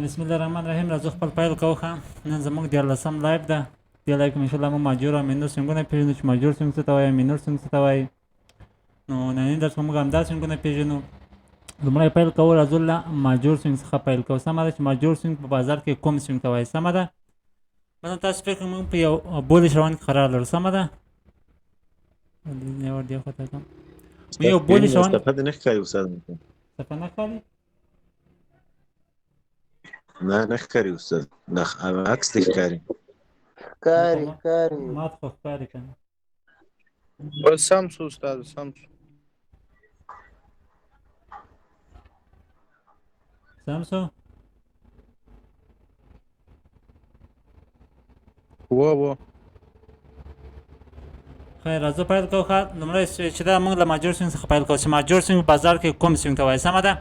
بسم الله الرحمن الرحیم. راځو خپل پیل کوو. نن زموږ 14 لایف ده. دې لایف کې انشاءالله موږ ماجور او مینور سینګونه پیژنو چې ماجور سینګ څه ته وایي، مینور سینګ څه ته وایي. نو ننني درس کې موږ همدا سینګونه پیژنو. لومړی پیل کوو، راځو له ماجور سینګ څخه پیل کوو. سمه ده چې ماجور سینګ په بازار کې کوم سینګ ته وایي. سمه ده. مثلا تاسو فکر موږ په یو بولش روان کې قرار لرو. سمه ده. دی خواته کوم یو بولش روان صفحه نه ښکاري استاد. صفحه نه ښکاري؟ نه ښکاري استاد. عکس دې ښکاري. ښکاري ما ته خو ښکاري که نه. سم شو استاد، سم شو. سم شو؟ و خیر راځو پیل کوو. لومړی چې دا موږ له ماجور سینګ څخه پیل کوو چې ماجور سینګ بازار کې کوم سینګ ته وایي. سمه ده.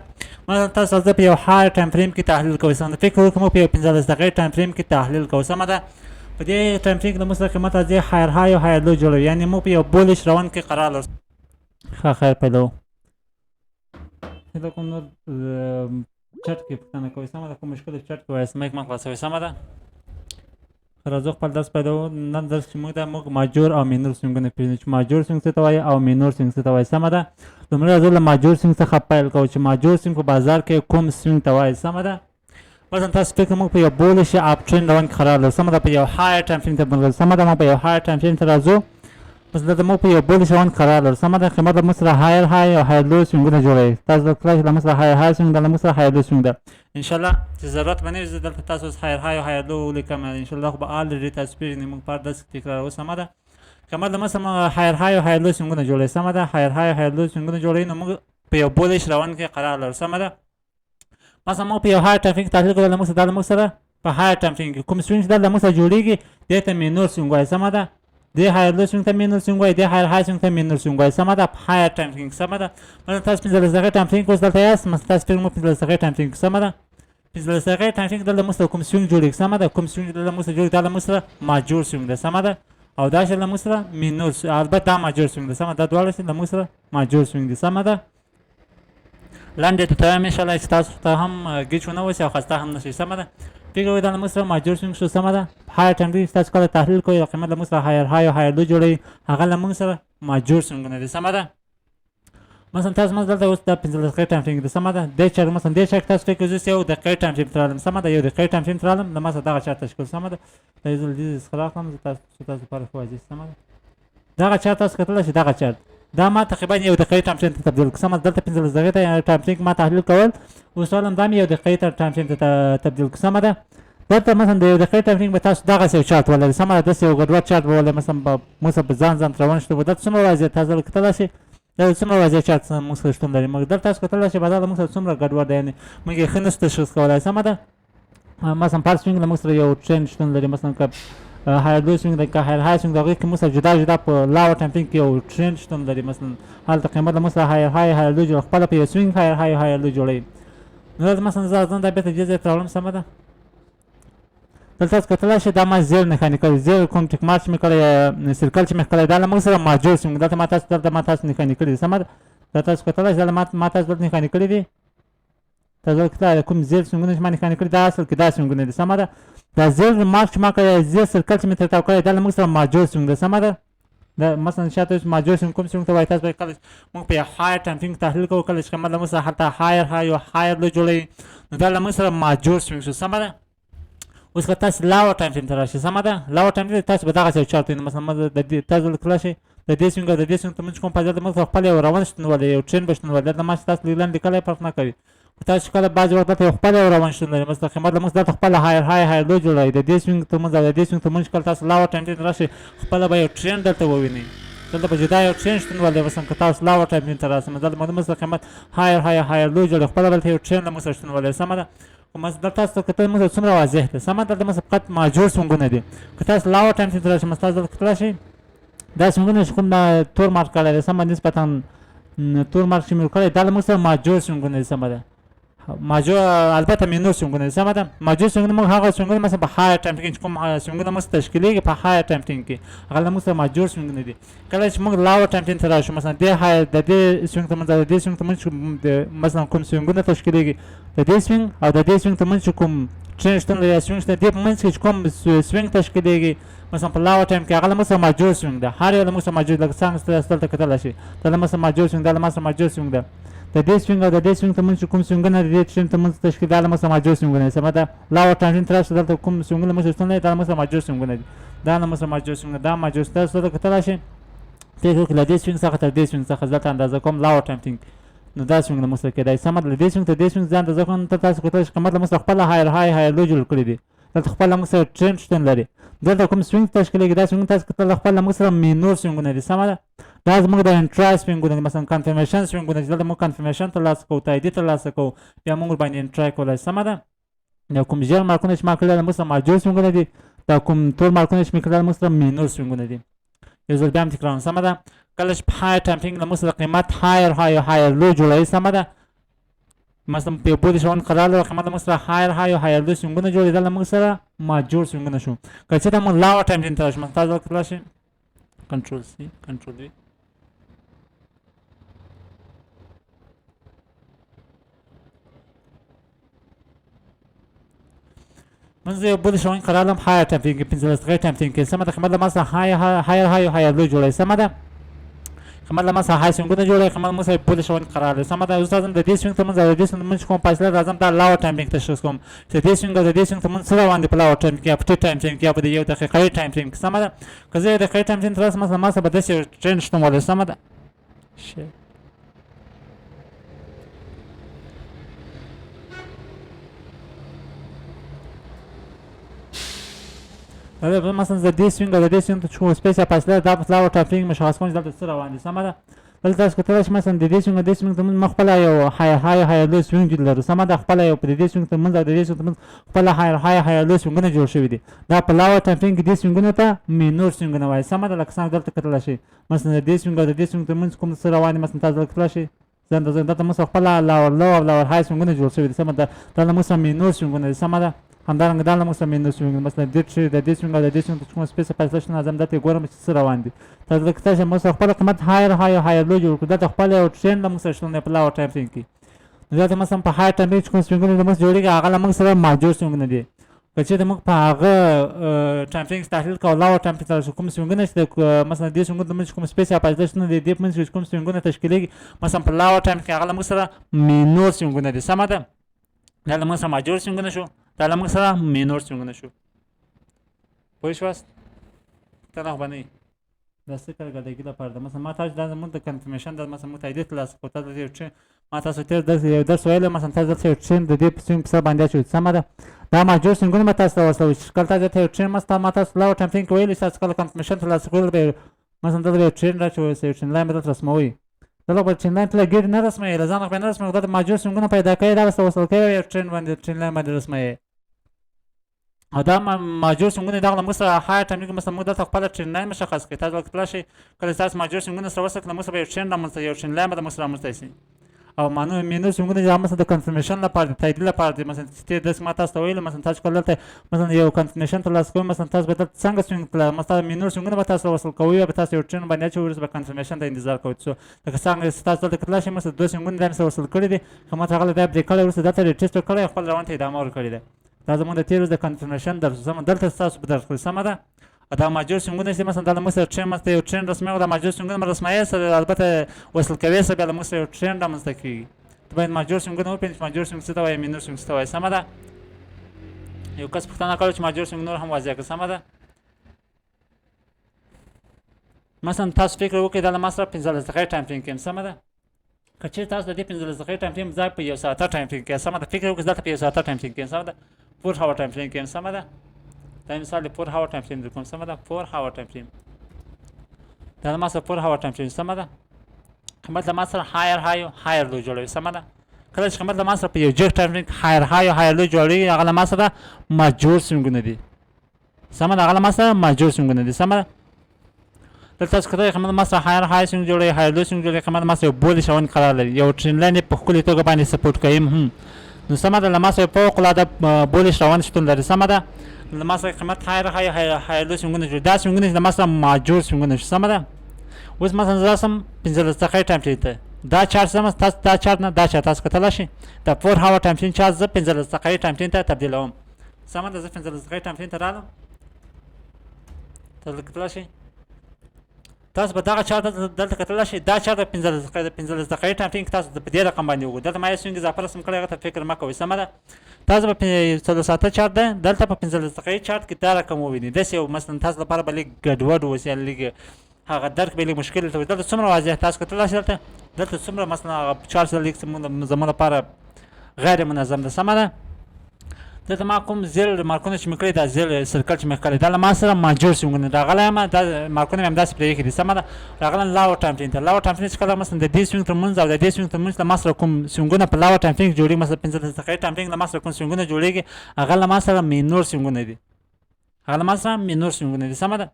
مثلا تاسو راځئ په یو هایر ټایم فریم کې تحلیل کوئ. سمه ده. فکر وکړئ موږ په یو 15 دقیقې ټایم فریم کې تحلیل کوو. سمه ده. په دې ټایم فریم کې د موږ سره قیمت راځي هایر های او هایر لو جوړوي، یعنې موږ په یو بولش روان کې قرار لرو. خیر پیلوو. کوم نور چټ کې پوښتنه کوئ. سمه ده. کوم مشکل چټ کې وایاست مایک مه خلاصوئ. سمه ده. راځو خپل درس پیلوو. نن درس چې موږ ماجور او مینور سینګونه پیژنو چې ماجور سینګ څه ته وایي او مینور سینګ څه ته وایي. سمه ده. لومړی راځو له ماجور سینګ څخه پیل کوو چې ماجور سینګ په بازار کې کوم سینګ ته وایي. سمه ده. مثلا تاسو فکر موږ په یو بولش اپ ټرینډ روان کې قرار لرو. سمه ده. په یو هایر ټایم فریم ته بنګل. سمه ده. موږ په یو هایر ټایم فریم ته راځو. مثلا موږ په یو بولش روان قرار لرو. سمه ده. قیمت موږ سره هایر های او هایر لو سینګونه جوړوي. تاسو کله چې موږ سره هایر های سینګ ده موږ سره هایر لو سینګ ده. ان شاء الله چې ضرورت باندې زه دلته تاسو هایر های او هایر لو ولیکم. ان شاء الله خو به الریډي تاسو پیژنئ. موږ په درس کې تکراروو. سمه ده. قیمت موږ سره هایر های او هایر لو سینګونه جوړوي. سمه ده. هایر های او هایر لو سینګونه جوړوي نو موږ په یو بولش روان کې قرار لرو. سمه ده. مثلا موږ په یو هایر ټایم فریم کې تحلیل کوو. موږ سره موږ سره په هایر ټایم فریم کې کوم سوینګ دا موږ سره جوړیږي دې ته مینور سوینګ وایي. سمه ده. دې هایر لو سوینګ ته مینور سوینګ وایي، دې هایر های سوینګ ته مینور سوینګ وایي. سمه ده. په هایر ټایم فریم کې. سمه ده. مثلا تاسو 15 دقیقې ټایم فریم کې اوس دلته یاست. مثلا تاسو فکر موږ 15 دقیقې ټایم فریم کې. سمه ده. 15 دقیقې ټایم فریم کې دلته موږ سره کوم سوینګ جوړیږي. سمه ده. کوم سوینګ دلته موږ سره جوړیږي دا موږ سره ماجور سوینګ ده. سمه ده. او دا چې موږ سره مینور البته دا ماجور سوینګ ده. سمه ده. دواړه چې موږ سره ماجور سوینګ دي. سمه ده. لاندې ته ان شاء الله چې تاسو ته هم گیچ ونه وسی او خسته هم نشئ. سمه ده. فکر وکړئ دا موږ سره ماجور سوینګ شو. سمه ده. هایر ټایم فریم تاسو کله تحلیل کوئ قیمت موږ سره هایر های او هایر لو جوړوي هغه موږ سره ماجور سوینګونه دي. سمه ده. مثلا تاسو دلته اوس د 15 دقیقې ټایم فریم ده. سمه ده. دې چارت مثلا دې چارت تاسو فکر وکړئ یو دقیقې ټایم فریم ته رالم. سمه ده. یو دقیقې ټایم فریم ته رالم نو ما سره دغه چارت تشکیل. سمه ده. دا یو ځل دې څخه راخلم تاسو لپاره ښه واضح. سمه ده. دغه چارت تاسو کتلی شئ. دغه چارت دا ما تقریبا یو دقیقې ټایم فریم ته تبدیل کړ. سمه ده. دلته 15 دقیقې ټایم فریم ما تحلیل کول اوس رالم دا مې یو دقیقې ټایم فریم ته تبدیل کړ. سمه ده. دلته مثلا د یو دقیقې ټایم فریم به تاسو دغسې یو چارت ولرئ. سمه ده. داسې یو ګډوډ چارت به ولرئ. مثلا موږ سره به ځان روان شو به دلته څومره وضعیت تاسو کتلی شئ. دا څومره وضعیت چارت موږ سره شتون لري. مګر دلته تاسو کتلی شئ بازار موږ سره څومره ګډوډ دی، یعنې موږ یې ښه نشو تشخیص کولی. سمه ده. مثلا فرض سوینګ له موږ سره یو ټرینډ شتون لري. مثلا که هایر لو سوینګ دی که هایر های سوینګ د هغوی کې موږ سره جدا جدا په لاور ټایم فریم کې یو ټرینډ شتون لري. مثلا هلته قیمت له موږ سره هایر های هایر لو جوړ خپله په یو سوینګ هایر های هایر لو جوړوي. نو دلته مثلا زه ځان دا بېرته دې ځای ته راوړم. سمه ده. دلته تاسو کتلی شئ دا ما زیر نښاني کړی. زیر کوم ټیک مارک چې مې کړی سرکل چې مې کړی دا له موږ سره ماجور سوینګ دلته ما تاسو نښاني کړي دي. سمه ده. دا تاسو کتلی شئ ما تاسو دلته نښاني کړي دي. تاسو کتلی کوم زیر سوینګونه چې ما نښاني کړي دا اصل کې دا سوینګونه دي. سمه ده. دا زیر مارک چې ما کړی زیر سرکل چې مې ترې تاو کړی دا له موږ سره ماجور سوینګ ده. سمه ده. دا مثلا شاته اوس ماجور سوینګ کوم سوینګ ته وایي تاسو به کله موږ په یو هایر ټایم فریم تحلیل کوو کله چې قیمت له موږ سره هلته هایر های او هایر لو جوړوي نو دا له موږ سره ماجور سوینګ شو. سمه ده. اوس که تاسو لاور ټایم فریم ته راشئ. سمه ده. لاور ټایم فریم تاسو به دغسې یو چارت وینئ. مثلا تاسو کتلی شئ د دې سوینګ او د دې سوینګ ترمنځ کوم فاصله ده موږ سره خپل یو روان شتون ولري یو ټرینډ به شتون ولري. دلته ما چې تاسو لیدل لیکلی فرق نه کوي. خو تاسو کله بعضې وخت دلته یو خپل یو روان شتون لري. مثلا قیمت له موږ دلته خپله هایر های هایر لو جوړوي. د دې سوینګ ترمنځ او د دې سوینګ ترمنځ کله تاسو لاور ټایم فریم ته راشئ خپله به یو ټرینډ دلته ووینئ. دلته به جدا یو ټرینډ شتون ولري. مثلا که تاسو لاور ټایم فریم ته راشئ دلته موږ سره قیمت هایر های هایر لو جوړوي خپله دلته یو ټرینډ له موږ سره شتون ولري. سمه ده. خو مثلا تاسو کتل موږ څومره واضح ده. سمه ده. دلته مثلا فقط ماجور سوینګونه دي. که تاسو لاور ټایم فریم ته راشئ مثلا تاسو دلته کتلی شئ دا سوینګونه چې کوم تور مارک کړی دی. سمه نسبتا تور مارک چې مې کړی دا له موږ سره ماجور سوینګونه دي. سمه ده. ماجور البته مینور سوینګونه سم ده ماجور سوینګونه موږ هغه سوینګونه مثلا په های ټمپینګ کوم سوینګونه موږ تشکیلېږي په های ټمپینګ کې هغه موږ سره ماجور سوینګونه دي کله چې موږ لاو ټمپینګ ته راشو مثلا د های د دې سوینګ ته موږ د دې سوینګ ته موږ مثلا کوم سوینګونه تشکیلېږي د دې سوینګ او د دې سوینګ ته موږ کوم ټرین شتون لري سوینګ ته د منځ کې کوم سوینګ تشکیلېږي مثلا په لاو ټایم کې هغه موږ سره ماجور سوینګ ده هر یو موږ سره ماجور لکه څنګه ستاسو ته کتل شي دا موږ سره ماجور سوینګ ده موږ سره ماجور سوینګ ده د دې سوینګ او د دې سوینګ ته موږ کوم سوینګونه د دې ټرین ته موږ تشکیل دا موږ سره ماجور سوینګونه سم ده لاو ټایم تر څو دلته کوم سوینګونه موږ ستونه دا موږ سره ماجور سوینګونه دي دا موږ سره ماجور سوینګ دا ماجور ستاسو ته کتل شي ته کې د دې سوینګ څخه تر دې سوینګ څخه ځته اندازه کوم لاو ټایم ټینګ نو دا څنګه موږ کېدای سم د دې څنګه د دې څنګه ځان د ځکه ته تاسو کوته چې کومه موږ خپل هایر لو جوړ کړی دي دلته خپل موږ سره ټرین شتون لري دلته کوم سوینګ تشکیلېږي دا څنګه تاسو کوته خپل موږ سره مینور سوینګونه دي سم ده دا زموږ د انټرای سوینګونه مثلا کنفرمیشن سوینګونه دلته موږ کنفرمیشن ته لاس کوو تایید ته لاس کوو یا موږ باندې انټرای کولای سم ده نو کوم ځل مارکونه چې ما کړل موږ سره ماجور سوینګونه دي دا کوم ټول مارکونه چې ما کړل موږ سره مینور سوینګونه دي یو ځل بیا هم تکرار سم ده کله چې های ټمپینګ له موږ سره قیمت هایر لو جوړوي سم ده مثلا په پوزیشن قرار له قیمت موږ سره هایر لو سوینګونه جوړېدل موږ سره ماجور سوینګونه شو کله چې موږ لاو ټمپینګ ته راشو تاسو کولای شئ کنټرول سی کنټرول وی منځ یو پوزیشن قرار له های ټمپینګ 15 غیر ټمپینګ کې سم ده قیمت موږ سره هایر لو جوړوي سم ده قیمت لمس های سوینګونه جوړوي قیمت موږ سره پوزیشن قرار دی سم ده اوس تاسو د دې سوینګ ته موږ د دې سوینګ موږ کوم فاصله راځم دا لاو ټایمینګ تشخیص کوم چې دې سوینګ د دې سوینګ ته موږ سره باندې په لاو ټایم کې په ټایم کې په یو دقیقې ټایم کې سم ده که زه د دقیقې ټایم کې تر اوسه مثلا ما سره به د ټرین شته مول سم ده دا مثلا د دې سوینګ د دې سوینګ ته چې سپیسیا فاصله دا په لاو ټایمینګ مشخص کوم چې دلته سره روان دي سم ده دلته تاسو کتلی شئ مثلا د دې سوینګ د دې سوینګ ته موږ خپله یو هایر لو سوینګ لرو سمه ده خپله یو په دې سوینګ ته موږ او د دې سوینګ ته موږ خپله هایر لو سوینګونه جوړ شوي دي دا په لاو ټایپینګ کې دې سوینګونو ته مینور سوینګونه وایي سمه ده لکه څنګه دلته کتلی شئ مثلا د دې سوینګ او د دې سوینګ ته موږ کوم څه روان دي مثلا تاسو دلته کتلی شئ دلته موږ خپله لاور لو او لاور های سوینګونه جوړ شوي دي سمه ده دا موږ سره مینور سوینګونه دي سمه ده همدارنګه دا موږ سره مینور سوینګ مثلا د دې سوینګ او د دې سوینګ ته کوم سپیس فاصله شته نظم دلته ګورم چې څه روان دي تاسو دلته کتلی شئ موږ سره خپله قیمت هایر لو جوړ کړو دلته خپل یو ټرین له موږ سره شتون دی په لاور ټایپینګ کې دلته مثلا په های ټایپینګ چې کوم سوینګونه له موږ جوړېږي هغه له موږ سره ماجور سوینګونه دي که چېرته موږ په هغه ټایپینګ تحلیل کوو لاور ټایپینګ ته کوم سوینګونه چې مثلا دې سوینګونو ته موږ کوم سپیس یا فاصله شتون دی دې په منځ کې کوم سوینګونه تشکیلېږي مثلا په لاور ټایپینګ کې هغه له موږ سره مینور سوینګونه دي سمه ده دا له موږ سره ماجور سوینګونه شو دا له موږ سره مینور سوینګونه شو پوه شوست ته نه باندې دا څه کارګردګي لپاره ده مثلا ما تاسو دا زموږ د کنفرمیشن د مثلا موږ تایید ترلاسه کوو تاسو یو ټرین ما تاسو تېر یو درس ویلی مثلا تاسو دلته یو ټرین د دې په سوینګ په سر باندې اچوئ سمه ده دا ماجور سوینګونه به تاسو ته وصلوي چې کله تاسو دلته یو ټرین ما تاسو لاور ټایپینګ کې ویلي تاسو کله کنفرمیشن ترلاسه کوئ به مثلا دلته یو ټرین راچوئ یو ټرین لاین به دلته رسموئ دلته به ټرین لاین ته ګیډ نه رسموي له ځانه به نه رسموي دلته ماجور سوینګونه پیدا کوي دا ورسره وصل کوي یو ټرین باندې ټرین لاین باندې رسموي او دا ماجور سوینګونه دغه له موږ سره های ټایمینګ مثلا موږ دلته خپله ټرین لاین مشخص کړئ تاسو کتلی شئ کله چې تاسو ماجور سوینګونه سره وصل کړئ موږ سره به یو ټرین رامنځته یو ټرین لاین به د موږ سره رامنځته شي او مینور سوینګونه یا مثلا د کنفرمیشن لپاره د تایید لپاره دي مثلا چې داسې ما تاسو ته ویلي مثلا تاسو کله دلته مثلا یو کنفرمیشن ترلاسه کوئ مثلا تاسو به دلته څنګه سوینګ مثلا مینور سوینګونه به تاسو وصل کوئ یا به تاسو یو ټرین باندې اچوئ وروسته به کنفرمیشن ته انتظار کوئ څو لکه څنګه تاسو دلته کتلی شئ مثلا دوه سوینګونه دا مې سره وصل کړي دي قیمت هغه له دا برېک کړی وروسته دلته یې ټیسټ کړی خپل روان ته ادامه ورکړې ده دا زموږ د تېر ورځ د کنفرمیشن درس سمه دلته ستاسو په درس کړئ سمه ده دا ماجور سوینګونه چې مثلا دا له موږ سره ټرین مثلا یو ټرین رسموي او دا ماجور سوینګونه رسموي سره البته وصل کوي سره بیا له موږ سره یو ټرین رامنځته کېږي ته باید ماجور سوینګونه وپېژنې چې ماجور سوینګ څه ته وایي مینور سوینګ څه ته وایي سمه ده یو کس پوښتنه کړې چې ماجور سوینګ نور هم واضح کړه سمه ده مثلا تاسو فکر وکړئ دا له ما سره 15 دقیقې ټایپینګ کوم سمه ده که چېرې تاسو د دې 15 دقیقې ټایپینګ ځای په یو ساعته ټایپینګ کوئ سمه ده فکر وکړئ دلته په یو ساعته ټایپینګ کوم سمه ده 4 هاور ټایپینګ کوم سمه ده دا مثال د 4 هاور ټایپینګ درکوم سمه ده 4 هاور ټایپینګ دا له ما سره 4 هاور ټایپینګ سمه ده قیمت له ما سره هایر لو جوړوي سمه ده کله چې قیمت له ما سره په یو جګ ټایپینګ هایر لو جوړېږي هغه له ما سره ماجور سوینګونه دي سمه ده هغه له ما سره ماجور سوینګونه دي سمه ده دلته تاسو کتلی قیمت له ما سره هایر سوینګ جوړوي هایر لو سوینګ جوړوي قیمت له ما سره یو پوزیشن قرار لري یو ټرین لاین یې په ښکلې توګه باندې سپورټ کوي نو سمه ده له ما سره فوق العاده بولش روان شتون لري سمه ده له ما سره قیمت هایلو سوینګونه جوړ دا سوینګونه چې له ما سره ماجور سوینګونه شو سمه ده اوس مثلا زه راسم 15 دقیقې ټایم ټین ته دا چارج سم تاسو دا چارج نه دا چارج تاسو کتلی شئ د 4 هاور ټایم ټین چارج زه 15 دقیقې ټایم ټین ته تبدیلوم سمه ده زه 15 دقیقې ټایم ټین ته رالم تاسو کتلی شئ تاسو به دغه چارج دلته کتلی شئ دا چارج د 15 دقیقې ټایم ټین کې تاسو په دې رقم باندې وګورئ دلته ما یو سوینګ اضافه رسم کړی هغه ته فکر مه کوئ سمه ده تاسو به څلور ساعته چارج ده دلته په 15 دقیقې چارج کې دا رقم ووینئ داسې یو مثلا تاسو لپاره به لږ ګډوډ اوسي لږ هغه درک به لږ مشکل ته دلته څومره واضح تاسو کتلی شئ دلته څومره مثلا هغه چارج لیک زموږ لپاره غیر منظم ده سمه ده دلته ما کوم زیل مارکونه چې مې کړي دا زیل سرکل چې مې کړی دا له ما سره ماجور سوینګونه راغلی یم دا مارکونه مې همداسې پرېښي دي سمه ده راغلم لاور ټایم ټین ته لاور ټایم ټین چې کله مثلا د دې سوینګ تر منځ او د دې سوینګ تر منځ له ما سره کوم سوینګونه په لاور ټایم ټین کې جوړېږي مثلا 15 دقیقې ټایم ټین له ما سره کوم سوینګونه جوړېږي هغه له ما سره مینور سوینګونه دي هغه له ما سره مینور سوینګونه دي سمه ده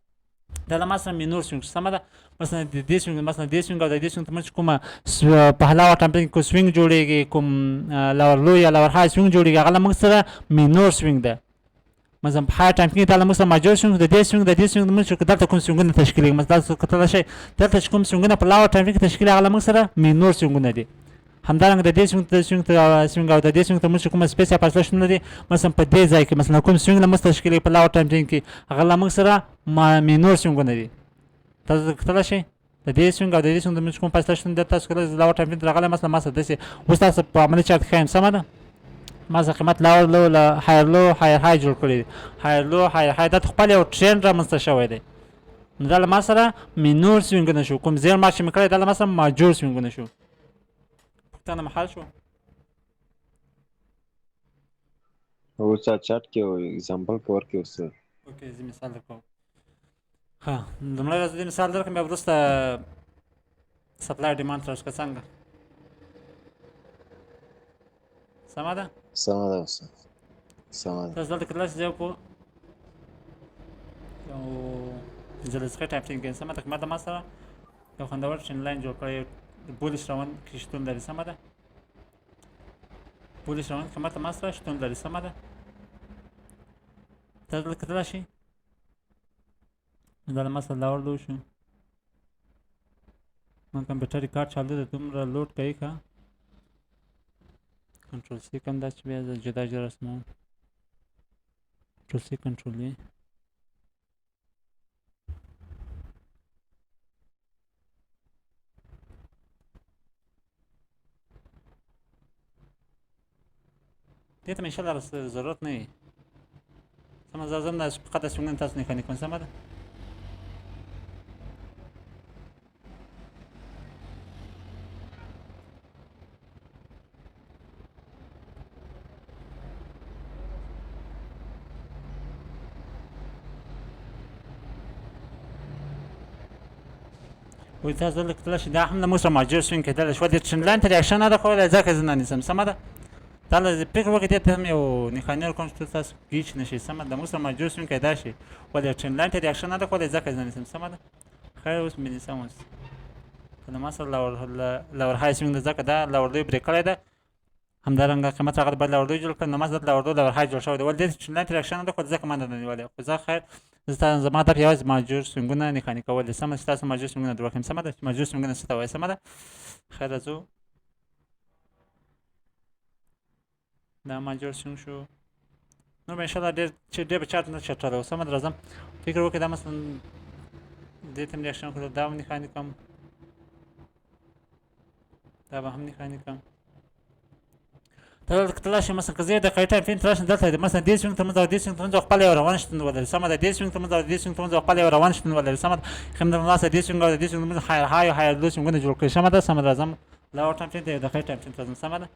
دا له ما سره مینور سوینګ سمه ده مثلا د دې سوینګ مثلا د دې سوینګ او د دې سوینګ تر منځ کومه په لاور ټایم ټین کې کوم سوینګ جوړېږي کوم لاور لو یا لاور های سوینګ جوړېږي هغه له موږ سره مینور سوینګ ده مثلا په های ټایم کې دا له موږ سره ماجور سوینګ د دې سوینګ د دې سوینګ د موږ دلته کوم سوینګونه تشکیلېږي مثلا تاسو کتلی شئ دلته چې کوم سوینګونه په لاور ټایم کې تشکیلېږي هغه له موږ سره مینور سوینګونه دي همدارنګه د دې سوینګ او د دې سوینګ تر منځ کومه سپیس یا فاصله شتون لري مثلا په دې ځای کې مثلا کوم سوینګ له موږ تشکیلېږي په لاور ټایم کې هغه له موږ سره مینور سوینګونه دي تاسو کتلی شئ د دې سوینګ او د دې سوینګ د منځ کوم فاصله شتون ده تاسو کله لاور ټایم کې راغلی مثلا ما سره داسې اوس تاسو په عملي چارت ښیم سمه ده ما سره قیمت لاور لو له هایر لو هایر های جوړ کړی دی هایر لو هایر های دا خپل یو ټرینډ رامنځته شوی دی نو دا له ما سره مینور سوینګونه شو کوم زیر مارک چې مې کړی دا له ما سره ماجور سوینګونه شو پوښتنه مې حل شو اوس چاټ کې اگزامپل کور کې اوس اوکې زه مثال درکوم ها لومړی ورځ دې مثال درکړم بیا وروسته سپلای ډیمانډ ترڅ که څنګه سمه ده سمه ده اوس سمه ده تاسو دلته کتلی شئ زه په یو 15 دقیقې ټایم ټین کې سمه ده قیمت د ما سره یو خوندور ټرین لاین جوړ کړی بولش روان کې شتون لري سمه ده بولش روان قیمت د ما سره شتون لري سمه ده تاسو دلته کتلی شئ دا له ما سره لاور لو شو من کمپیوټر ریکارډ چالو ده دومره لوډ کوي که کنټرول سی کوم دا چې بیا زه جدا جدا رسموم کنټرول سی کنټرول وي دې ته مې انشاءالله ضرورت نه وي سمه زه ځم دا فقط دا سوینګونه تاسو نښاني کوم سمه ده وایي تاسو دلته کتلی شئ دا هم له موږ سره ماجور سوینګ کېدلی شي ولې ټرین لاین ته ریاکشن نه ده کولی ځکه زه نه نیسم سمه ده دا له فکر وکړئ دې ته هم یو نښاني ورکوم چې تاسو ګیچ نه شئ سمه ده د موږ سره ماجور سوینګ کېدای شي ولې ټرین لاین ته ریاکشن نه ده کولی ځکه زه نه نیسم سمه ده خیر اوس مې نیسم اوس که له ما سره لاور های سوینګ ده ځکه دا لاور لوی برېک کړی ده همدارنګه قیمت راغلی باید لاور لوی جوړ کړم نو ما زه لاور لوی لاور های جوړ شوی دی ولې دې ټرین لاین ته ریاکشن نه ده کولی ځکه ما نه ده نیولی خو زه خیر زما هدف یوازې ماجور سوینګونه نښاني کول دي سمه چې تاسو ماجور سوینګونه در وښیم سمه ده چې ماجور سوینګونه څه ته وایي سمه ده خیر راځو دا ماجور سوینګ شو نور به انشاءالله ډېر به چارت نه چټلی سمه ده راځم فکر وکړئ دا مثلا دې ته هم ریاکشن کړو دا هم نښاني کړم دا به هم نښاني کړم ته کتلی شئ مثلا که زه د قیټه فین تراشم دلته مثلا دې سوینګ تر منځ او دې سوینګ تر منځ خپل یو روان شتون ولري سمه ده دې سوینګ تر منځ او دې سوینګ تر منځ خپل یو روان شتون ولري سمه ده خیم د مناسه دې سوینګ او دې سوینګ تر منځ هایر های او هایر لو سوینګونه جوړ کړئ سمه ده سمه ده راځم لاور ټایم ټین ته د قیټه ټایم ټین ته ځم سمه ده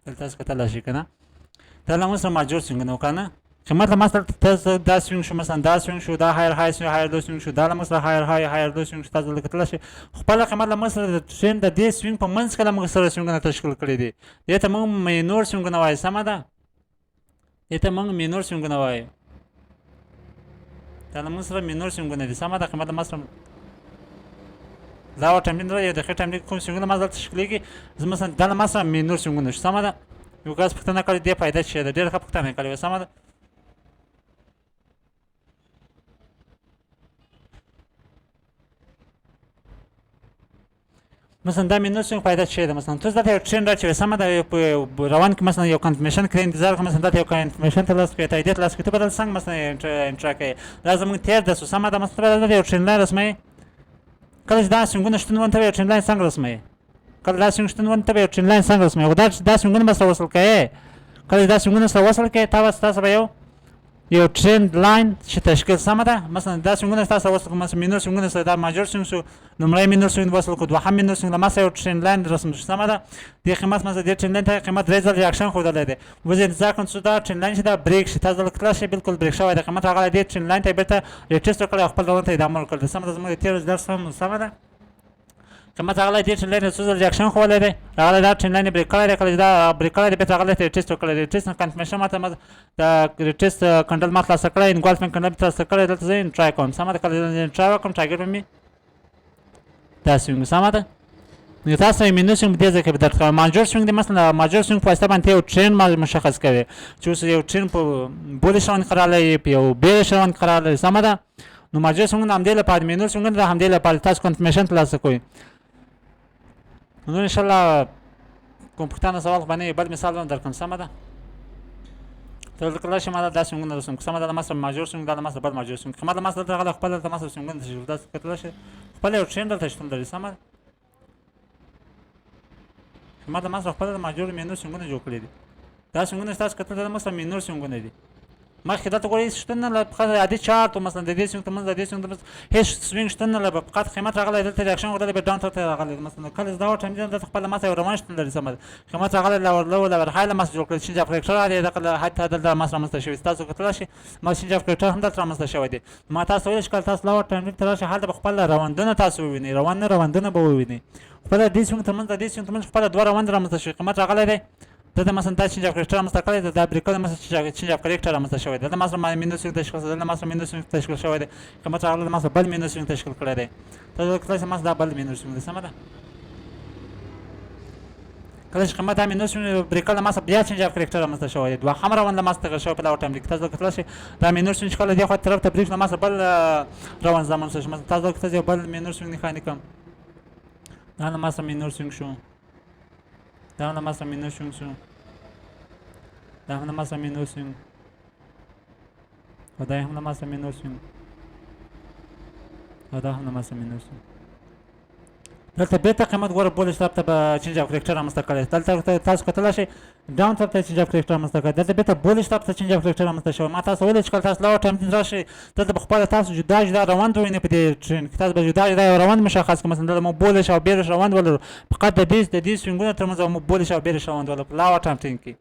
دلته تاسو کتلی شئ که نه دا له موږ سره ماجور سوینګونه وکړه نه قیمت له ما سره تاسو دا سوینګ شو مثلا دا سوینګ شو دا هایر های هایر لو سوینګ شو دا له موږ سره هایر لو سوینګ شو تاسو دلته کتلی شئ خپله قیمت له موږ سره د ټرین د دې سوینګ په منځ کې له موږ سره سوینګونه تشکیل کړي دي دې ته موږ مینور سوینګونه وایو سمه ده دې ته موږ مینور سوینګونه وایو دا له موږ سره مینور سوینګونه دي سمه ده قیمت له ما سره دا تمرین را یو د ښه تمرین کوم سوینګونه ما دلته تشکیلیږي زه مثلا دا له ما سره مینور سوینګونه شو سمه ده یو کس پوښتنه کړې دې فایده څه ده ډېره ښه پوښتنه یې کړې وه سمه ده مثلا دا مینور سوینګ فایده څه ده مثلا تاسو دلته یو ټرین راچوئ سمه ده په روان کې مثلا یو کنفرمیشن کړئ انتظار کوئ مثلا دلته یو کنفرمیشن ترلاسه کړئ تاییدیه ترلاسه کړئ ته به دلته څنګه مثلا انټرا کوئ دا زموږ تېر ده سو سمه ده مثلا ته به دلته یو ټرین لاین رسموئ کله چې دا سوینګونه شتون ونه ته به یو ټرین لاین څنګه رسموئ کله دا سوینګ شتون ونه ته به یو ټرین لاین څنګه رسموئ خو دا سوینګونه به سره وصل کوئ کله چې دا سوینګونه سره وصل کوئ تاسو به یو ټرین لاین چې تشکیل سمه ده مثلا دا سوینګونه تاسو سره وصل کړو مثلا مینور سوینګونه سره دا ماجور سوینګ شو لومړی مینور سوینګ وصل کړو دوهم مینور سوینګ له ما سره یو ټرین لاین رسم شو سمه ده دې قیمت مثلا دې ټرین لاین ته قیمت 3 ځله ریاکشن ښودلی دی اوس انتظار کوم چې دا ټرین لاین چې دا بریک شي تاسو دلته کتلی شئ بلکل بریک شوی دی قیمت راغلی دې ټرین لاین ته یې بېرته ریټیسټ وکړی او خپل روان ته ادامه ورکړل سمه ده زموږ د تېر درس هم سمه ده قیمت راغلی دې ټرین لاین څو ځله ریاکشن ښوولی دی راغلی دا ټرین لاین یې بریک کړی دی کله چې دا بریک کړی دی بېرته راغلی ته ریټیسټ وکړی دی ریټیسټ کنفرمیشن ماته دا ریټیسټ کنټرول ما خلاصه کړی انګولفینګ کنټرول مې خلاصه کړی دلته زه انټرای کوم سمه ده کله چې انټرای وکړم ټارګېټ به مې دا سوینګ سمه ده نو تاسو یې مینور سوینګ په دې ځای کې به درته کوم ماجور سوینګ دی مثلا ماجور سوینګ په واسطه باندې یو ټرین مشخص کوي چې اوس یو ټرین په بولش روان قرار لري په یو بیرش روان قرار لري سمه ده نو ماجور سوینګ د همدې لپاره مینور سوینګ د همدې لپاره تاسو کنفرمیشن ترلاسه کوئ نو انشاءالله کوم پوښتنه سوال خو به نه وي بل مثال به هم درکړم سمه ده ته دلته کتلی شئ ما دا سوینګونه رسم سمه ده د ما سره ماجور سوینګ دا د ما سره بل ماجور سوینګ قیمت د ما سره دلته راغلی خپل دلته ما سره سوینګونه تشکیل داسې کتلی شئ خپل یو ټرین دلته شتون لري سمه ده قیمت د ما سره خپل د ماجور مینور سوینګونه جوړ کړي دي دا سوینګونه چې تاسو کتل د ما سره مینور سوینګونه دي مخکې دلته ګورئ هېڅ شتون نه لري فقط عادي چارت و مثلا د دې سوینګ ترمنځ د دې سوینګ ترمنځ هېڅ سوینګ شتون نه لري فقط قیمت راغلی دلته ریاکشن ورغلی بیا ډاون ته راغلی مثلا کله چې دا ورته دلته خپله ما سره یو روان شتون لري سمه ده قیمت راغلی لور های له ما سره جوړ کړی چینج اف کرکټر راغلی دغه حتی دلته ما سره رامنځته شوي تاسو کتلی شئ ما چینج اف کرکټر هم دلته رامنځته شوی دی ما تاسو ویلی چې کله تاسو لور ټایمینګ ته راشئ هلته به خپل روندونه تاسو ووینئ روندونه به ووینئ خپله دې سوینګ ترمنځ د دې سوینګ ترمنځ خپله دوه روند رامنځته شوي قیمت راغلی دی دلته مثلا دا چینج اف کرکټر رامنځته کړی دی دا بریکل مثلا چینج اف کرکټر رامنځته شوی دی دلته ما سره مینور سوینګ تشکیل شوی دی دلته ما سره مینور سوینګ تشکیل شوی دی قیمت راغلی ما سره بل مینور سوینګ تشکیل کړی دی تاسو کتلی شئ ما سره دا بل مینور سوینګ دی سمه ده کله چې قیمت دا مینور سوینګ بریکل ما سره بیا چینج اف کرکټر رامنځته شوی دی دوهم روند له ما سره تغیر شوی په دغه ټایم کې تاسو کتلی شئ دا مینور سوینګ چې کله دې خوا طرف ته بریک له ما سره بل روند رامنځته شو مثلا تاسو کتلی شئ یو بل مینور سوینګ نښاني کړم دا له ما سره مینور سوینګ شو دا له ما سره مینور سوینګ شو دا هم د ما سره مینور سوینګ او دا هم د ما سره مینور سوینګ او دا هم د ما سره مینور سوینګ دلته بېرته قیمت ګوره بولش طرف ته به چینج اف کرکټر رامنځته کړی دلته تاسو کتلی شئ ډاون طرف ته چینج اف کرکټر رامنځته کړی دلته بېرته بولش طرف ته چینج اف کرکټر رامنځته شوی ما تاسو ویلي چې کله تاسو لور ټایم راشئ دلته به خپله تاسو جدا جدا روند ووینئ په دې ټرین کې تاسو به جدا جدا یو روند مشخص کړئ مثلا دلته موږ بولش او بیرش روند ولرو فقط د دې سوینګونو ترمنځ موږ بولش او بیرش روند ولرو په لور ټایم ټرین کې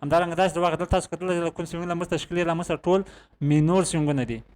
همدارنګه داسې د واقع دلته تاسو کتلی کوم سوینګونه موږ تشکیل یې له موږ سره ټول مینور سوینګونه دي